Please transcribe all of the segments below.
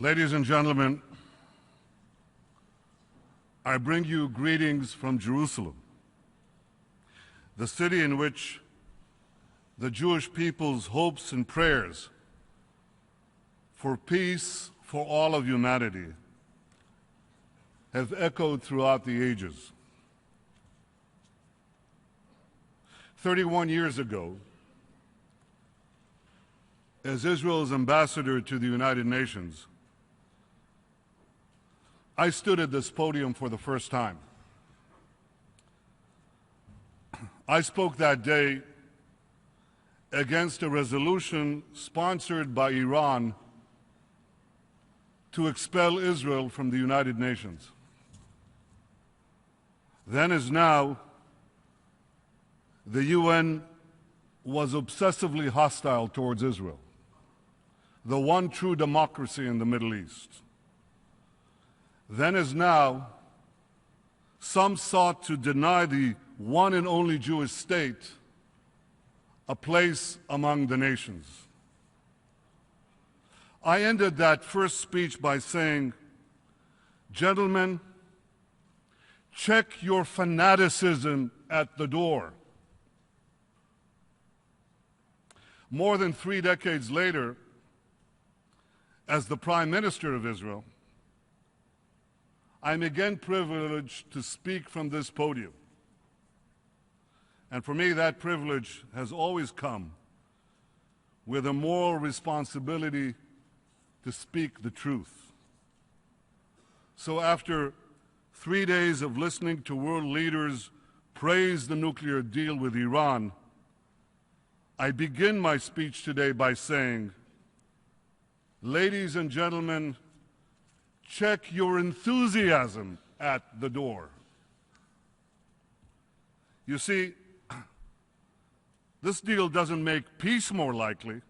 Ladies and gentlemen, I bring you greetings from Jerusalem, the city in which the Jewish people's hopes and prayers for peace for all of humanity have echoed throughout the ages. 31 years ago, as Israel's ambassador to the United Nations, I stood at this podium for the first time. I spoke that day against a resolution sponsored by Iran to expel Israel from the United Nations. Then as now, the UN was obsessively hostile towards Israel, the one true democracy in the Middle East. Then as now, some sought to deny the one and only Jewish state a place among the nations. I ended that first speech by saying, "Gentlemen, check your fanaticism at the door." More than 3 decades later, as the Prime Minister of Israel, I'm again privileged to speak from this podium. And for me, that privilege has always come with a moral responsibility to speak the truth. So after 3 days of listening to world leaders praise the nuclear deal with Iran, I begin my speech today by saying, ladies and gentlemen, check your enthusiasm at the door. You see, this deal doesn't make peace more likely.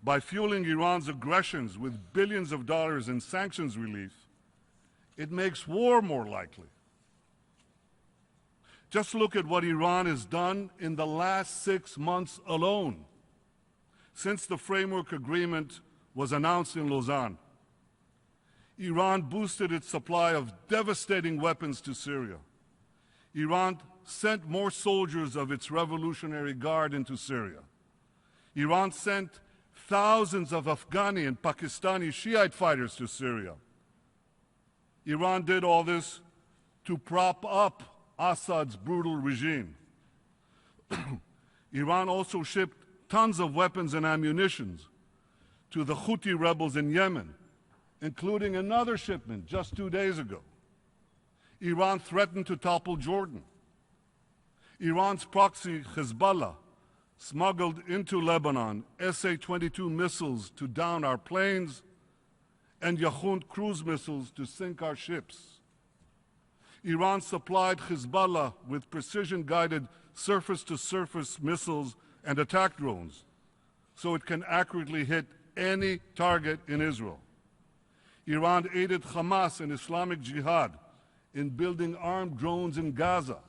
By fueling Iran's aggressions with billions of dollars in sanctions relief, it makes war more likely. Just look at what Iran has done in the last 6 months alone, since the framework agreement was announced in Lausanne. Iran boosted its supply of devastating weapons to Syria. Iran sent more soldiers of its Revolutionary Guard into Syria. Iran sent thousands of Afghani and Pakistani Shiite fighters to Syria. Iran did all this to prop up Assad's brutal regime. Iran also shipped tons of weapons and ammunition to the Houthi rebels in Yemen, including another shipment just 2 days ago. Iran threatened to topple Jordan. Iran's proxy, Hezbollah, smuggled into Lebanon SA-22 missiles to down our planes and Yahoun cruise missiles to sink our ships. Iran supplied Hezbollah with precision-guided surface-to-surface missiles and attack drones so it can accurately hit any target in Israel. Iran aided Hamas and Islamic Jihad in building armed drones in Gaza.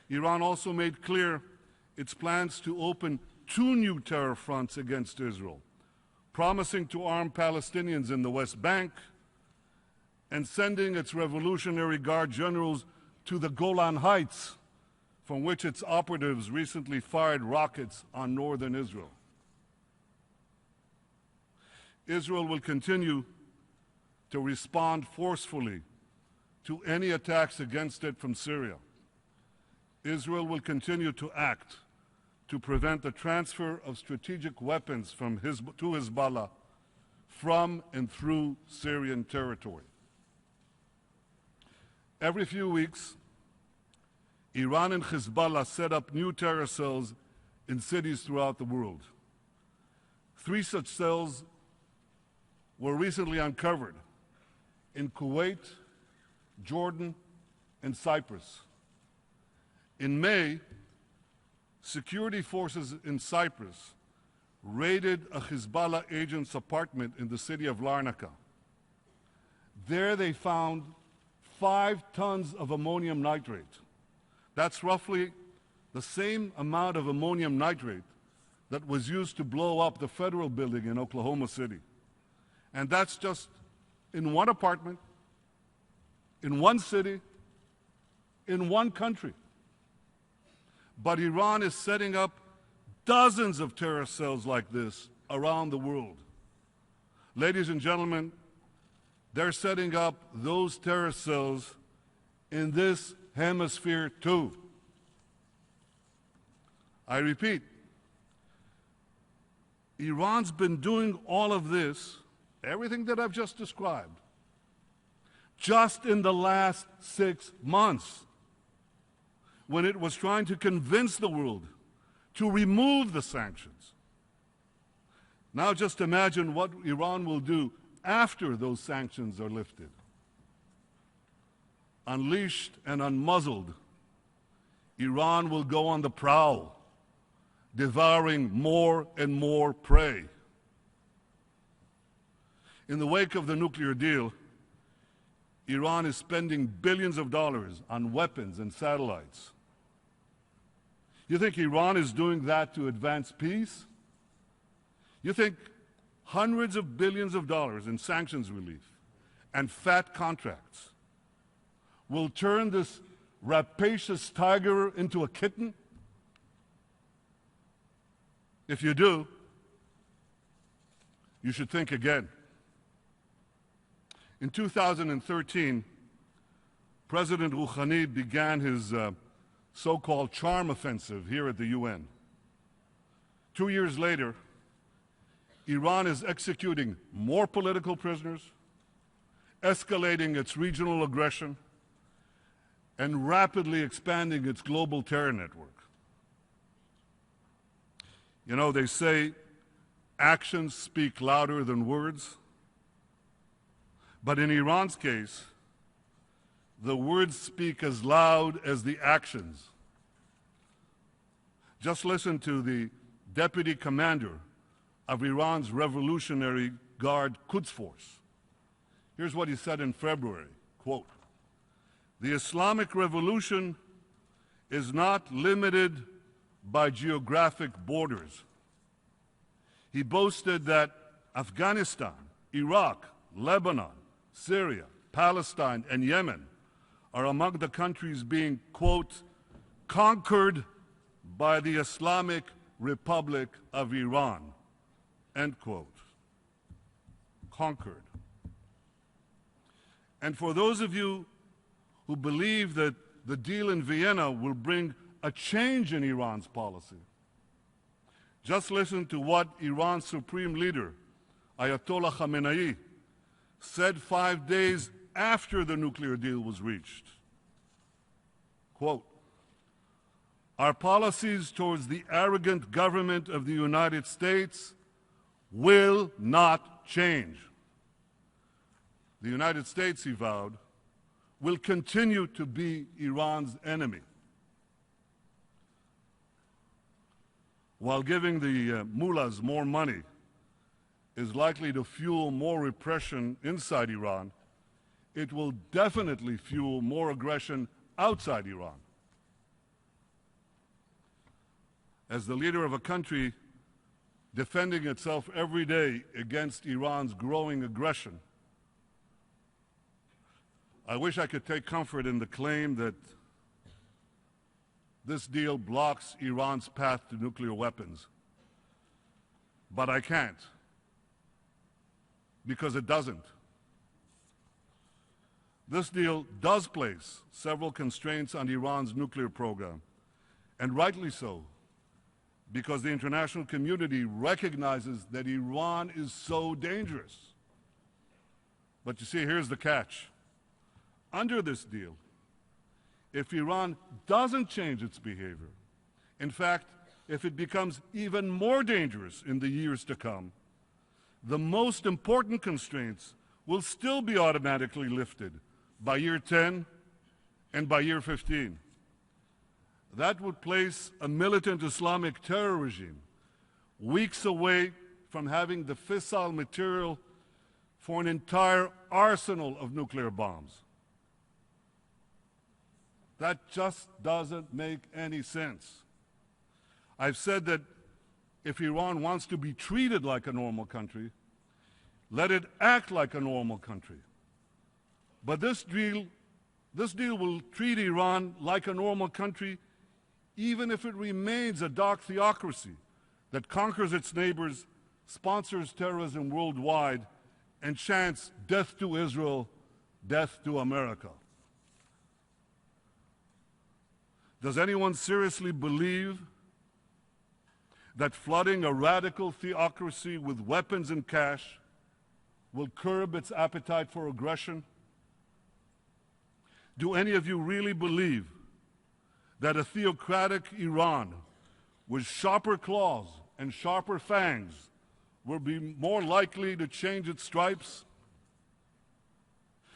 Iran also made clear its plans to open 2 new terror fronts against Israel, promising to arm Palestinians in the West Bank and sending its Revolutionary Guard generals to the Golan Heights, from which its operatives recently fired rockets on northern Israel. Israel will continue to respond forcefully to any attacks against it from Syria. Israel will continue to act to prevent the transfer of strategic weapons to Hezbollah from and through Syrian territory. Every few weeks, Iran and Hezbollah set up new terror cells in cities throughout the world. 3 such cells were recently uncovered in Kuwait, Jordan, and Cyprus. In May, security forces in Cyprus raided a Hezbollah agent's apartment in the city of Larnaca. There they found 5 tons of ammonium nitrate. That's roughly the same amount of ammonium nitrate that was used to blow up the federal building in Oklahoma City. And that's just in one apartment, in one city, in one country. But Iran is setting up dozens of terrorist cells like this around the world. Ladies and gentlemen, they're setting up those terrorist cells in this hemisphere too. I repeat, Iran's been doing all of this, everything that I've just described, just in the last 6 months, when it was trying to convince the world to remove the sanctions. Now just imagine what Iran will do after those sanctions are lifted. Unleashed and unmuzzled, Iran will go on the prowl, devouring more and more prey. In the wake of the nuclear deal, Iran is spending billions of dollars on weapons and satellites. You think Iran is doing that to advance peace? You think hundreds of billions of dollars in sanctions relief and fat contracts will turn this rapacious tiger into a kitten? If you do, you should think again. In 2013, President Rouhani began his so-called charm offensive here at the UN. 2 years later, Iran is executing more political prisoners, escalating its regional aggression, and rapidly expanding its global terror network. You know, they say actions speak louder than words. But in Iran's case, the words speak as loud as the actions. Just listen to the deputy commander of Iran's Revolutionary Guard Quds Force. Here's what he said in February, quote, "The Islamic Revolution is not limited by geographic borders." He boasted that Afghanistan, Iraq, Lebanon, Syria, Palestine, and Yemen are among the countries being, quote, "conquered by the Islamic Republic of Iran," end quote. Conquered. And for those of you who believe that the deal in Vienna will bring a change in Iran's policy, just listen to what Iran's supreme leader, Ayatollah Khamenei, said 5 days after the nuclear deal was reached. Quote, "Our policies towards the arrogant government of the United States will not change. The United States," he vowed, "will continue to be Iran's enemy." While giving the mullahs more money is likely to fuel more repression inside Iran, it will definitely fuel more aggression outside Iran. As the leader of a country defending itself every day against Iran's growing aggression, I wish I could take comfort in the claim that this deal blocks Iran's path to nuclear weapons. But I can't, because it doesn't. This deal does place several constraints on Iran's nuclear program, and rightly so, because the international community recognizes that Iran is so dangerous. But you see, here's the catch. Under this deal, if Iran doesn't change its behavior, in fact, if it becomes even more dangerous in the years to come, the most important constraints will still be automatically lifted by year 10 and by year 15. That would place a militant Islamic terror regime weeks away from having the fissile material for an entire arsenal of nuclear bombs. That just doesn't make any sense. I've said that if Iran wants to be treated like a normal country, Let it act like a normal country. But this deal will treat Iran like a normal country, even if it remains a dark theocracy that conquers its neighbors, sponsors terrorism worldwide, and chants death to Israel, death to America. Does anyone seriously believe that flooding a radical theocracy with weapons and cash will curb its appetite for aggression? Do any of you really believe that a theocratic Iran with sharper claws and sharper fangs will be more likely to change its stripes?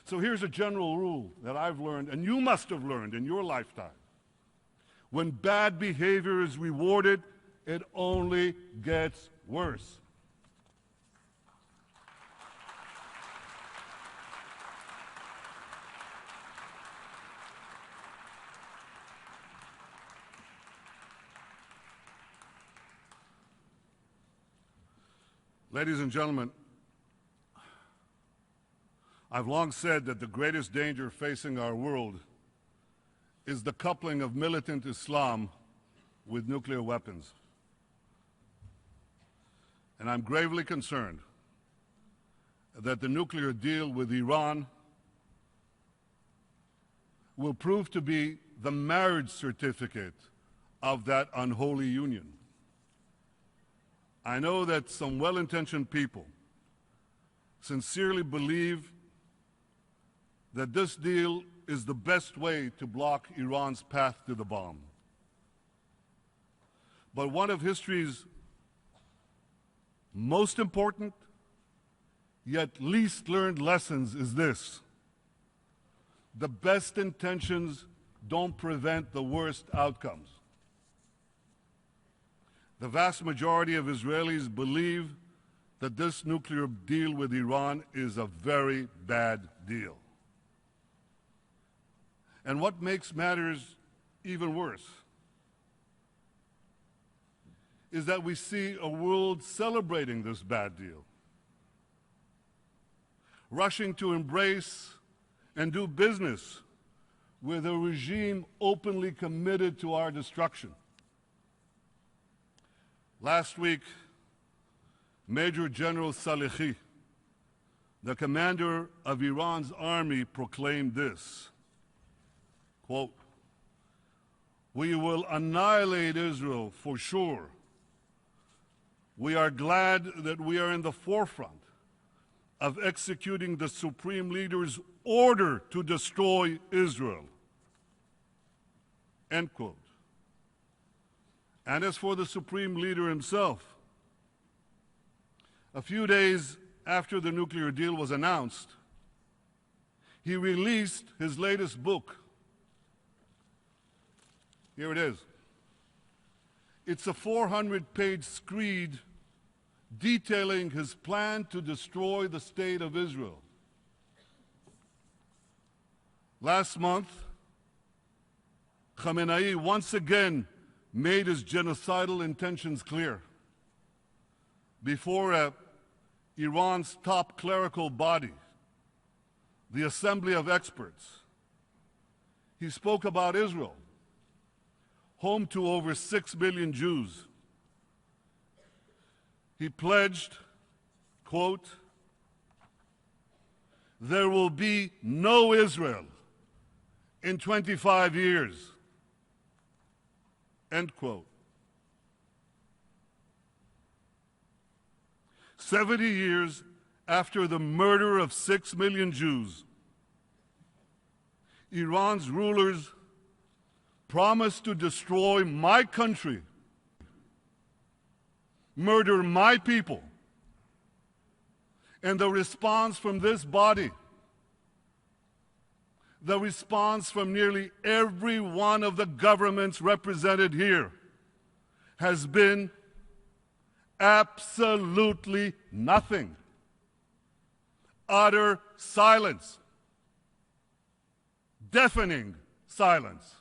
So here's a general rule that I've learned, and you must have learned in your lifetime. When bad behavior is rewarded, it only gets worse. Ladies and gentlemen, I've long said that the greatest danger facing our world is the coupling of militant Islam with nuclear weapons. And I'm gravely concerned that the nuclear deal with Iran will prove to be the marriage certificate of that unholy union. I know that some well-intentioned people sincerely believe that this deal is the best way to block Iran's path to the bomb. But one of history's most important, yet least learned lessons is this: the best intentions don't prevent the worst outcomes. The vast majority of Israelis believe that this nuclear deal with Iran is a very bad deal. And what makes matters even worse is that we see a world celebrating this bad deal, rushing to embrace and do business with a regime openly committed to our destruction. Last week, Major General Salehi, the commander of Iran's army, proclaimed this, quote, "We will annihilate Israel for sure. We are glad that we are in the forefront of executing the Supreme Leader's order to destroy Israel." End quote. And as for the Supreme Leader himself, a few days after the nuclear deal was announced, he released his latest book. Here it is. It's a 400-page screed detailing his plan to destroy the state of Israel. Last month, Khamenei once again made his genocidal intentions clear before Iran's top clerical body, the Assembly of Experts. He spoke about Israel, home to over 6 million Jews. He pledged, quote, "There will be no Israel in 25 years." End quote. 70 years after the murder of 6 million Jews, Iran's rulers promised to destroy my country, murder my people. And the response from this body, the response from nearly every one of the governments represented here, has been absolutely nothing. Utter silence. Deafening silence.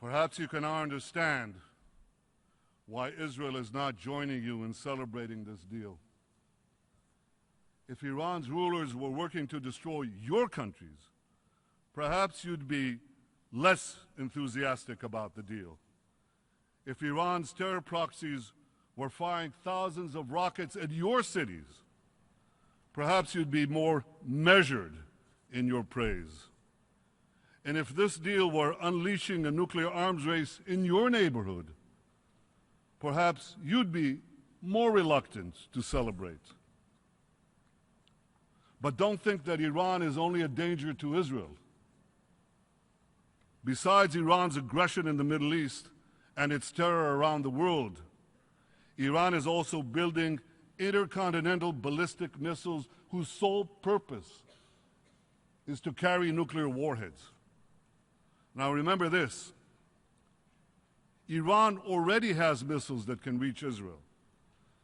Perhaps you can now understand why Israel is not joining you in celebrating this deal. If Iran's rulers were working to destroy your countries, perhaps you'd be less enthusiastic about the deal. If Iran's terror proxies were firing thousands of rockets at your cities, perhaps you'd be more measured in your praise. And if this deal were unleashing a nuclear arms race in your neighborhood, perhaps you'd be more reluctant to celebrate. But don't think that Iran is only a danger to Israel. Besides Iran's aggression in the Middle East and its terror around the world, Iran is also building intercontinental ballistic missiles whose sole purpose is to carry nuclear warheads. Now remember this, Iran already has missiles that can reach Israel.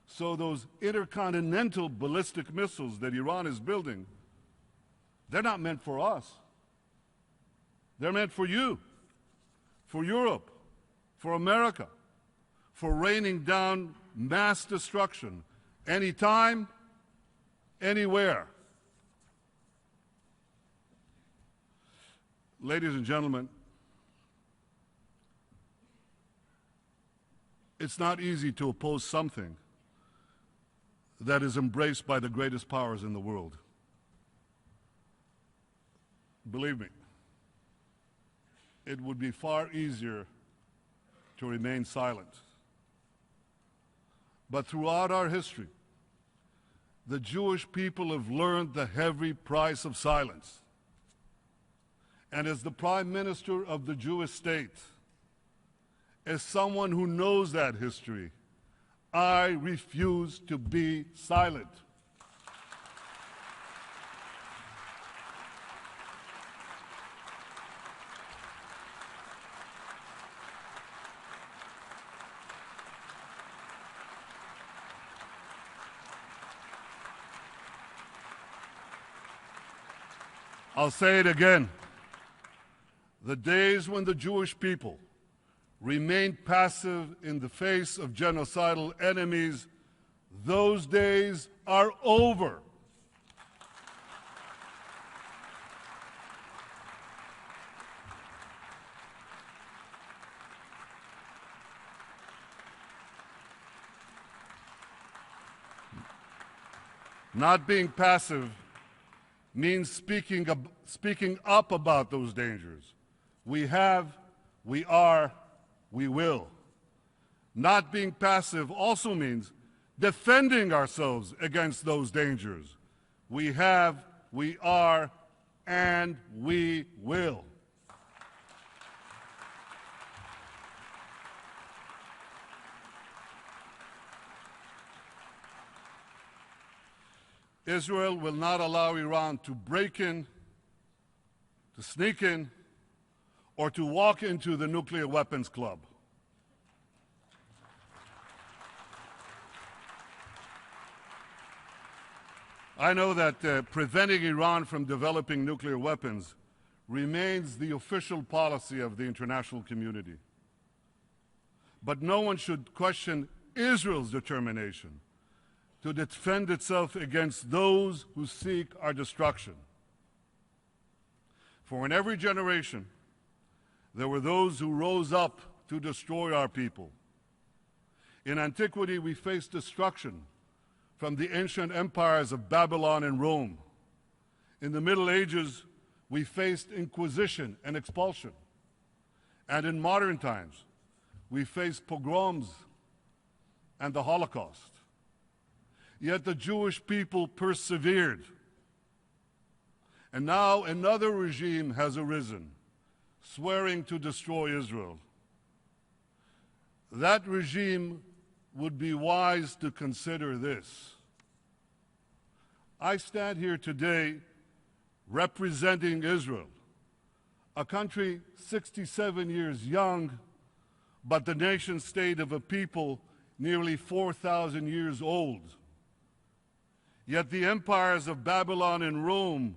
So those intercontinental ballistic missiles that Iran is building, they're not meant for us. They're meant for you, for Europe, for America, for raining down mass destruction anytime, anywhere. Ladies and gentlemen, it's not easy to oppose something that is embraced by the greatest powers in the world. Believe me, it would be far easier to remain silent. But throughout our history, the Jewish people have learned the heavy price of silence. And as the Prime Minister of the Jewish state, as someone who knows that history, I refuse to be silent. I'll say it again. The days when the Jewish people remained passive in the face of genocidal enemies, those days are over. Not being passive means speaking up about those dangers. We have, we are, we will. Not being passive also means defending ourselves against those dangers. We have, we are, and we will. Israel will not allow Iran to break in, to sneak in, or to walk into the nuclear weapons club. I know that preventing Iran from developing nuclear weapons remains the official policy of the international community. But no one should question Israel's determination to defend itself against those who seek our destruction. For in every generation, there were those who rose up to destroy our people. In antiquity, we faced destruction from the ancient empires of Babylon and Rome. In the Middle Ages, we faced inquisition and expulsion. And in modern times, we face pogroms and the Holocaust. Yet the Jewish people persevered. And now another regime has arisen, swearing to destroy Israel. That regime would be wise to consider this. I stand here today representing Israel, a country 67 years young, but the nation state of a people nearly 4,000 years old. Yet the empires of Babylon and Rome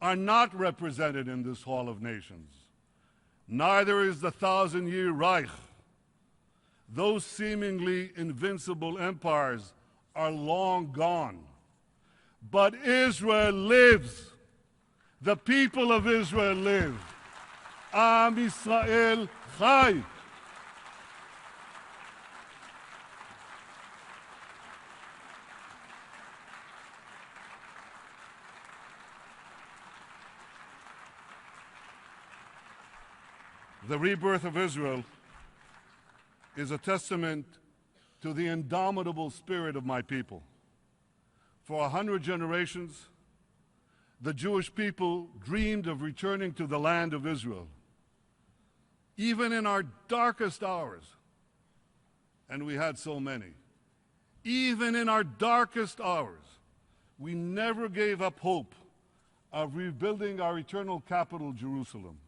are not represented in this Hall of Nations. Neither is the thousand-year Reich. Those seemingly invincible empires are long gone. But Israel lives. The people of Israel live. Am Yisrael Chai. The rebirth of Israel is a testament to the indomitable spirit of my people. For 100 generations, the Jewish people dreamed of returning to the land of Israel. Even in our darkest hours, and we had so many, even in our darkest hours, we never gave up hope of rebuilding our eternal capital, Jerusalem.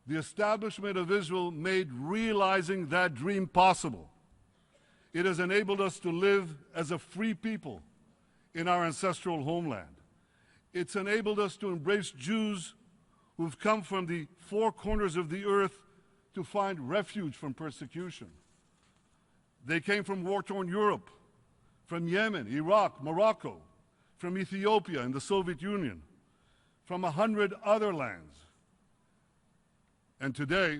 The establishment of Israel made realizing that dream possible. It has enabled us to live as a free people in our ancestral homeland. It's enabled us to embrace Jews who've come from the four corners of the earth to find refuge from persecution. They came from war-torn Europe, from Yemen, Iraq, Morocco, from Ethiopia and the Soviet Union, from 100 other lands. And today,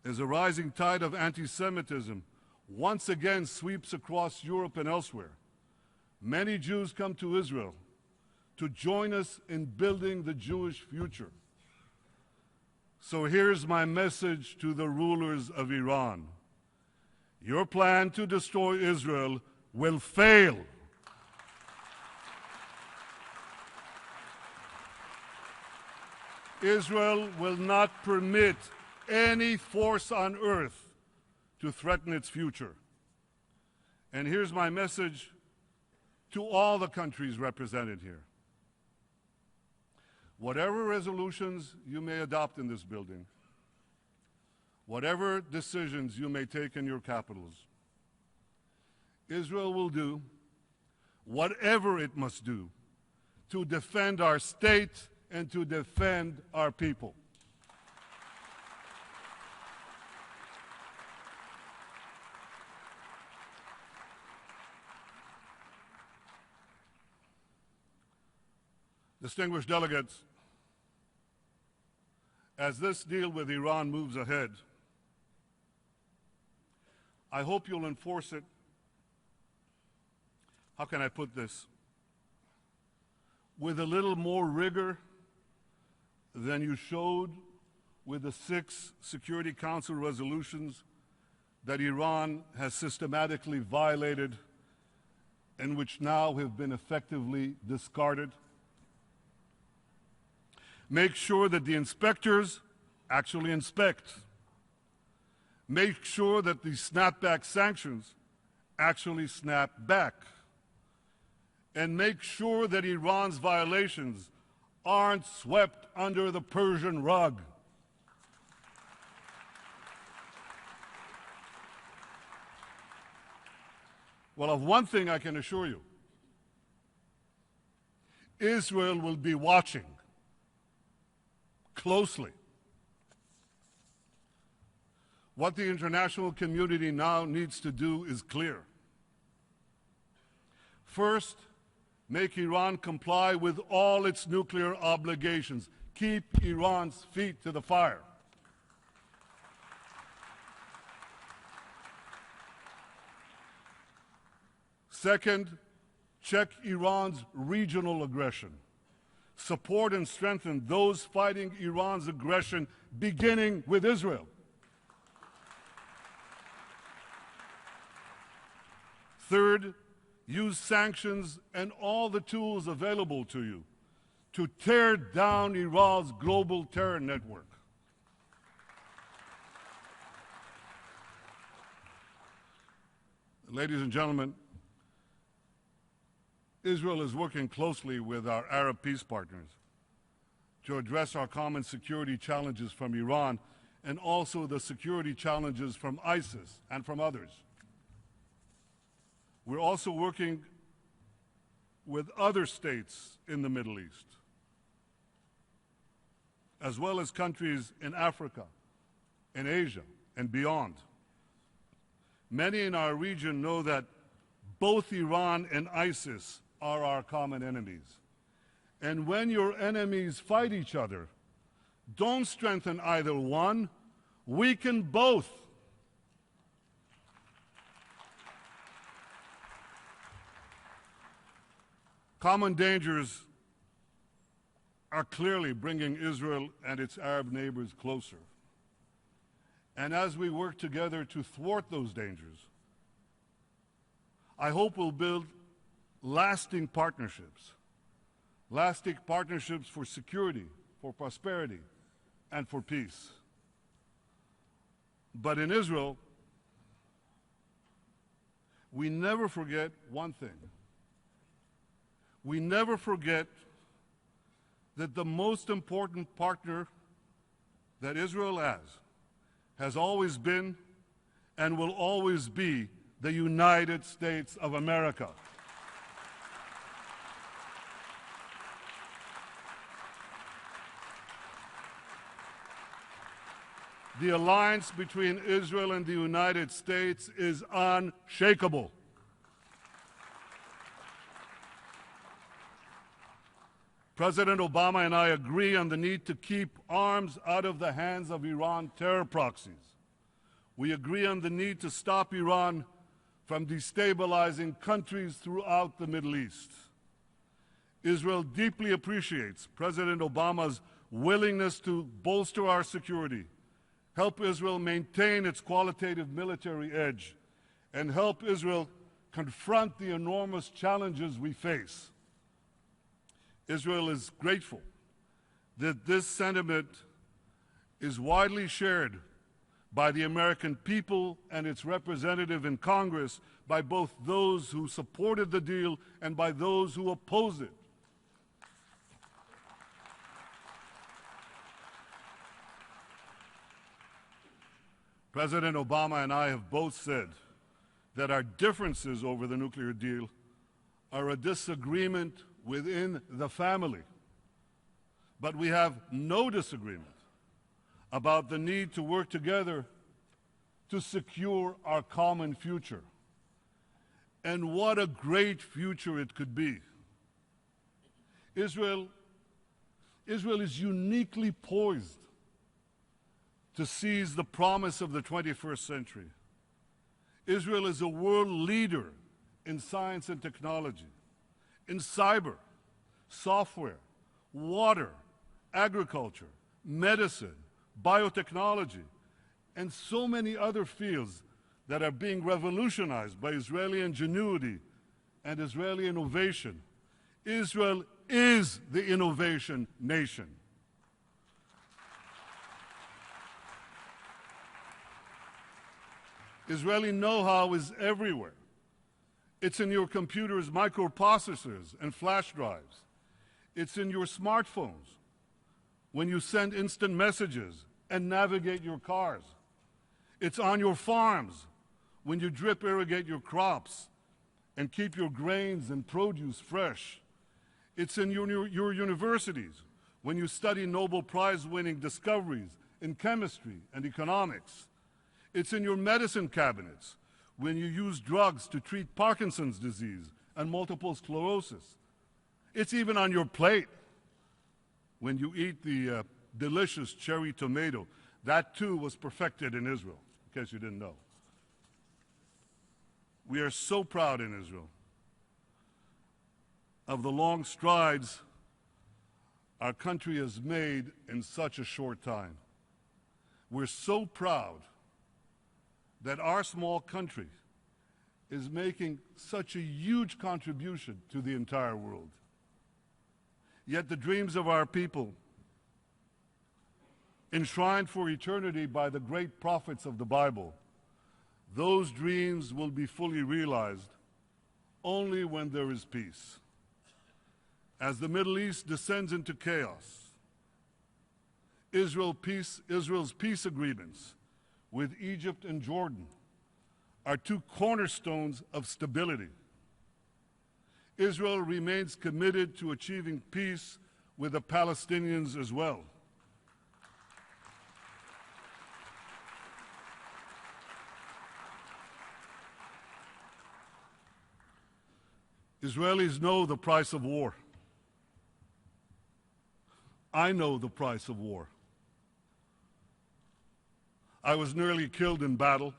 as a rising tide of anti-Semitism once again sweeps across Europe and elsewhere, many Jews come to Israel to join us in building the Jewish future. So here's my message to the rulers of Iran. Your plan to destroy Israel will fail. Israel will not permit any force on earth to threaten its future. And here's my message to all the countries represented here. Whatever resolutions you may adopt in this building, whatever decisions you may take in your capitals, Israel will do whatever it must do to defend our state and to defend our people. Distinguished delegates, as this deal with Iran moves ahead, I hope you'll enforce it. How can I put this? With a little more rigor than you showed with the 6 Security Council resolutions that Iran has systematically violated and which now have been effectively discarded. Make sure that the inspectors actually inspect. Make sure that the snapback sanctions actually snap back. And make sure that Iran's violations aren't swept under the Persian rug. Well, of one thing I can assure you, Israel will be watching closely. What the international community now needs to do is clear. First, make Iran comply with all its nuclear obligations. Keep Iran's feet to the fire. Second, check Iran's regional aggression. Support and strengthen those fighting Iran's aggression, beginning with Israel. Third, use sanctions and all the tools available to you to tear down Iran's global terror network. Ladies and gentlemen, Israel is working closely with our Arab peace partners to address our common security challenges from Iran and also the security challenges from ISIS and from others. We're also working with other states in the Middle East. as well as countries in Africa, in Asia, and beyond. Many in our region know that both Iran and ISIS are our common enemies. And when your enemies fight each other, don't strengthen either one, weaken both. Common dangers are clearly bringing Israel and its Arab neighbors closer. And as we work together to thwart those dangers, I hope we'll build lasting partnerships for security, for prosperity, and for peace. But in Israel, we never forget one thing. We never forget that the most important partner that Israel has always been and will always be the United States of America. The alliance between Israel and the United States is unshakable. President Obama and I agree on the need to keep arms out of the hands of Iran terror proxies. We agree on the need to stop Iran from destabilizing countries throughout the Middle East. Israel deeply appreciates President Obama's willingness to bolster our security, help Israel maintain its qualitative military edge, and help Israel confront the enormous challenges we face. Israel is grateful that this sentiment is widely shared by the American people and its representative in Congress, by both those who supported the deal and by those who opposed it. President Obama and I have both said that our differences over the nuclear deal are a disagreement within the family. But we have no disagreement about the need to work together to secure our common future. And what a great future it could be. Israel is uniquely poised to seize the promise of the 21st century. Israel is a world leader in science and technology, in cyber, software, water, agriculture, medicine, biotechnology, and so many other fields that are being revolutionized by Israeli ingenuity and Israeli innovation. Israel is the innovation nation. Israeli know-how is everywhere. It's in your computers' microprocessors and flash drives. It's in your smartphones when you send instant messages and navigate your cars. It's on your farms when you drip irrigate your crops and keep your grains and produce fresh. It's in your universities when you study Nobel Prize-winning discoveries in chemistry and economics. It's in your medicine cabinets when you use drugs to treat Parkinson's disease and multiple sclerosis. It's even on your plate when you eat the delicious cherry tomato. That too was perfected in Israel, in case you didn't know. We are so proud in Israel of the long strides our country has made in such a short time. We're so proud that our small country is making such a huge contribution to the entire world. Yet the dreams of our people, enshrined for eternity by the great prophets of the Bible, those dreams will be fully realized only when there is peace. As the Middle East descends into chaos, Israel's peace agreements with Egypt and Jordan are two cornerstones of stability. Israel remains committed to achieving peace with the Palestinians as well. Israelis know the price of war. I know the price of war. I was nearly killed in battle.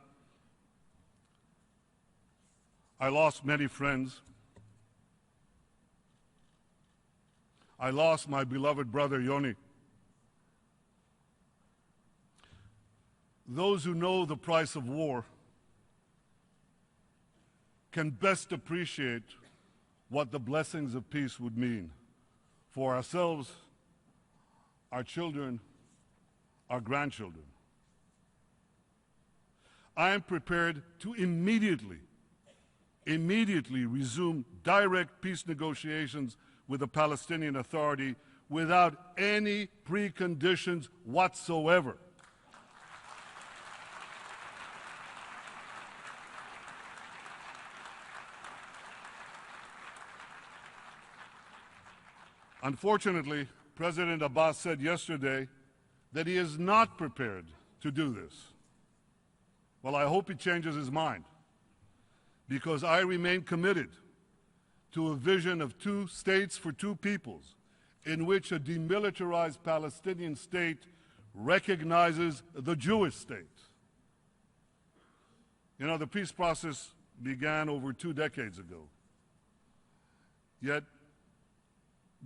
I lost many friends. I lost my beloved brother Yoni. Those who know the price of war can best appreciate what the blessings of peace would mean for ourselves, our children, our grandchildren. I am prepared to immediately resume direct peace negotiations with the Palestinian Authority without any preconditions whatsoever. Unfortunately, President Abbas said yesterday that he is not prepared to do this. Well, I hope he changes his mind, because I remain committed to a vision of 2 states for 2 peoples, in which a demilitarized Palestinian state recognizes the Jewish state. You know, the peace process began over 2 decades ago. Yet,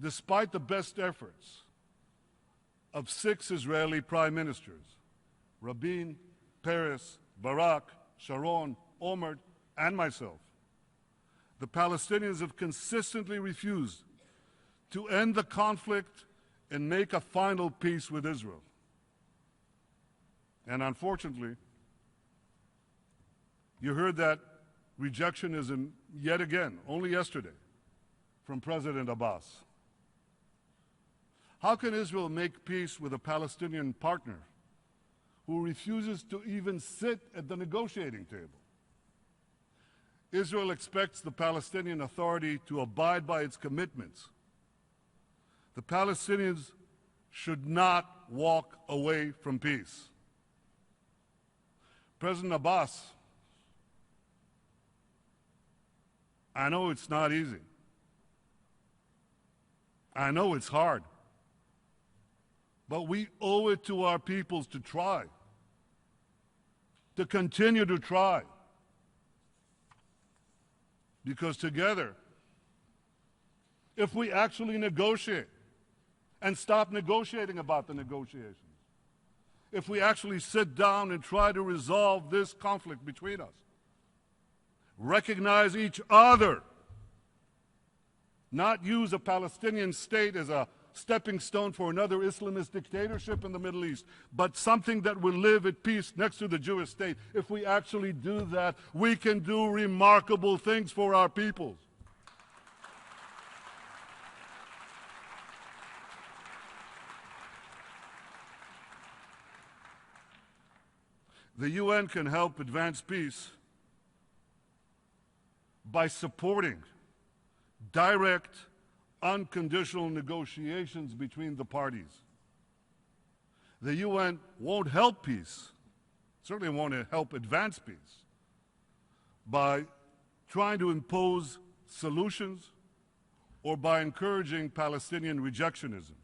despite the best efforts of 6 Israeli prime ministers, Rabin, Peres, Barak, Sharon, Omar, and myself, the Palestinians have consistently refused to end the conflict and make a final peace with Israel. And unfortunately, you heard that rejectionism yet again, only yesterday, from President Abbas. How can Israel make peace with a Palestinian partner who refuses to even sit at the negotiating table? Israel expects the Palestinian Authority to abide by its commitments. The Palestinians should not walk away from peace. President Abbas, I know it's not easy. I know it's hard. But we owe it to our peoples to try, to continue to try. Because together, if we actually negotiate and stop negotiating about the negotiations, if we actually sit down and try to resolve this conflict between us, recognize each other, not use a Palestinian state as a stepping stone for another Islamist dictatorship in the Middle East, but something that will live at peace next to the Jewish state. If we actually do that, we can do remarkable things for our peoples. The UN can help advance peace by supporting direct, unconditional negotiations between the parties. The UN won't help peace, certainly won't help advance peace, by trying to impose solutions or by encouraging Palestinian rejectionism.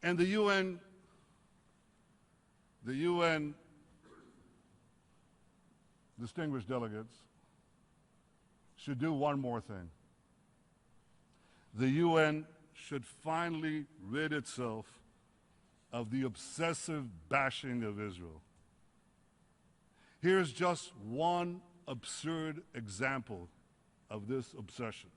And the UN distinguished delegates should do one more thing. The UN should finally rid itself of the obsessive bashing of Israel. Here's just one absurd example of this obsession.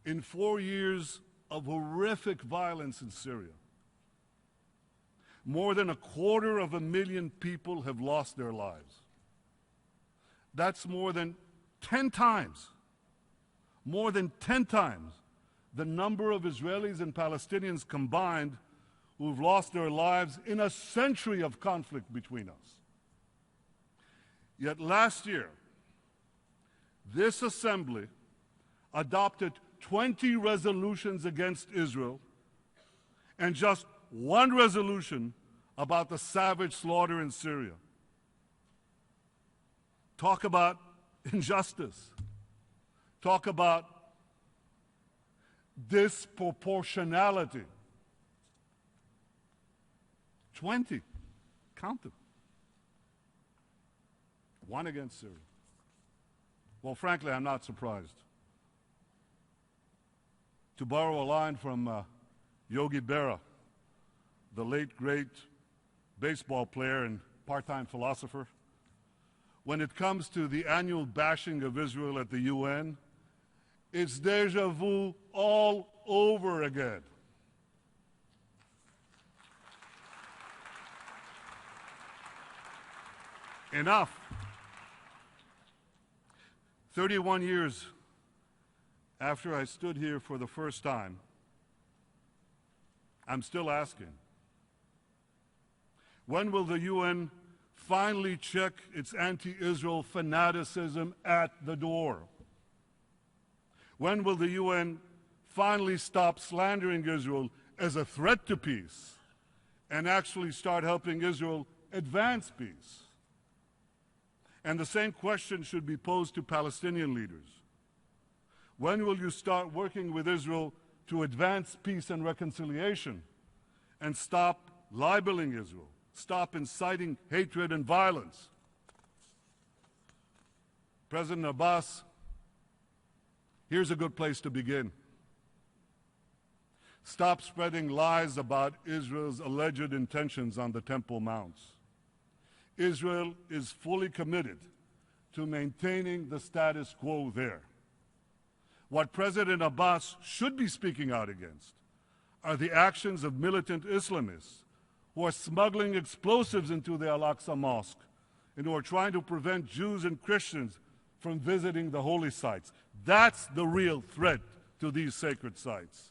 In 4 years of horrific violence in Syria, more than 250,000 people have lost their lives. That's more than 10 times the number of Israelis and Palestinians combined who've lost their lives in a century of conflict between us. Yet last year, this assembly adopted 20 resolutions against Israel and just one resolution about the savage slaughter in Syria. Talk about injustice. talk about disproportionality. 20. Count them. One against Syria. Well, frankly, I'm not surprised. To borrow a line from Yogi Berra, the late, great baseball player and part-time philosopher, when it comes to the annual bashing of Israel at the UN, it's déjà vu all over again. Enough. 31 years after I stood here for the first time, I'm still asking, when will the UN finally check its anti-Israel fanaticism at the door? When will the UN finally stop slandering Israel as a threat to peace and actually start helping Israel advance peace? And the same question should be posed to Palestinian leaders. When will you start working with Israel to advance peace and reconciliation and stop libeling Israel, stop inciting hatred and violence? President Abbas, here's a good place to begin. Stop spreading lies about Israel's alleged intentions on the Temple Mounts. Israel is fully committed to maintaining the status quo there. What President Abbas should be speaking out against are the actions of militant Islamists who are smuggling explosives into the Al-Aqsa Mosque and who are trying to prevent Jews and Christians from visiting the holy sites. That's the real threat to these sacred sites.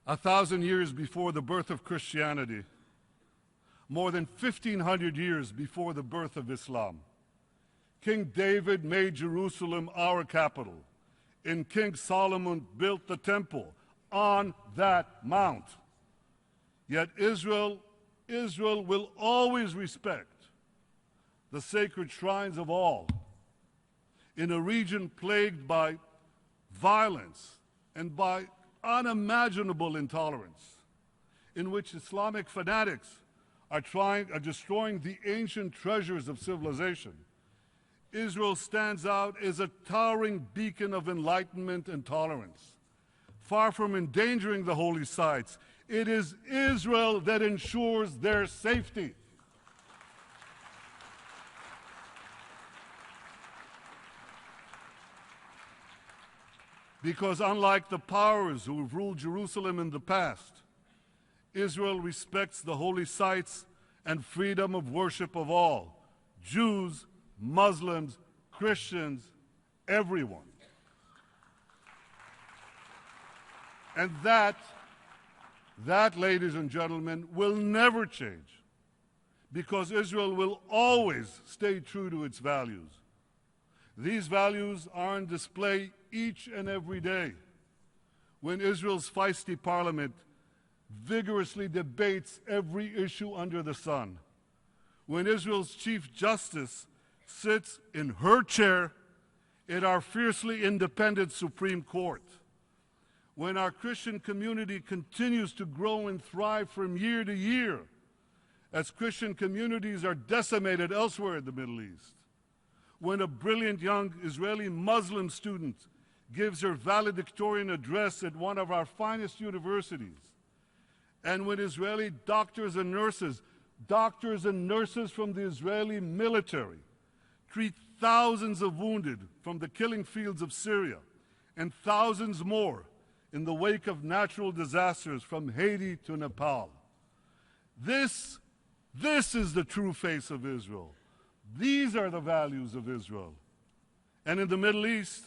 A 1,000 years before the birth of Christianity, more than 1,500 years before the birth of Islam, King David made Jerusalem our capital, and King Solomon built the temple on that mount. Yet Israel will always respect the sacred shrines of all in a region plagued by violence and by unimaginable intolerance, in which Islamic fanatics are destroying the ancient treasures of civilization. Israel stands out as a towering beacon of enlightenment and tolerance. Far from endangering the holy sites, it is Israel that ensures their safety. Because unlike the powers who have ruled Jerusalem in the past, Israel respects the holy sites and freedom of worship of all, Jews, Muslims, Christians, everyone. And that, ladies and gentlemen, will never change, because Israel will always stay true to its values. These values are on display each and every day when Israel's feisty parliament vigorously debates every issue under the sun, when Israel's Chief Justice sits in her chair at our fiercely independent Supreme Court, when our Christian community continues to grow and thrive from year to year as Christian communities are decimated elsewhere in the Middle East, when a brilliant young Israeli Muslim student gives her valedictorian address at one of our finest universities, and when Israeli doctors and nurses from the Israeli military treat thousands of wounded from the killing fields of Syria and thousands more in the wake of natural disasters from Haiti to Nepal. This is the true face of Israel. These are the values of Israel. And in the Middle East,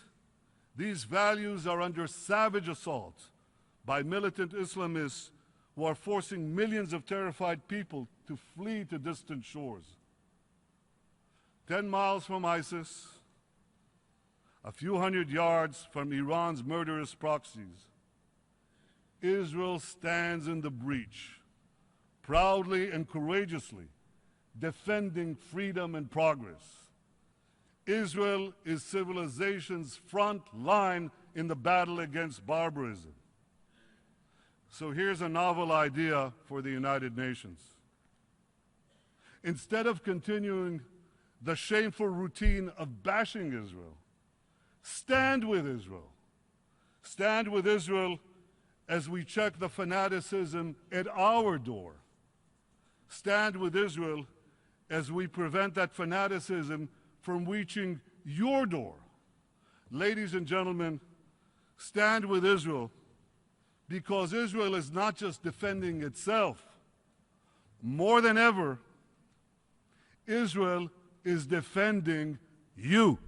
these values are under savage assault by militant Islamists who are forcing millions of terrified people to flee to distant shores. 10 miles from ISIS, a few hundred yards from Iran's murderous proxies, Israel stands in the breach, proudly and courageously defending freedom and progress. Israel is civilization's front line in the battle against barbarism. So here's a novel idea for the United Nations. Instead of continuing the shameful routine of bashing Israel, stand with Israel. Stand with Israel as we check the fanaticism at our door. Stand with Israel as we prevent that fanaticism from reaching your door. Ladies and gentlemen, stand with Israel, because Israel is not just defending itself. More than ever, Israel is defending you.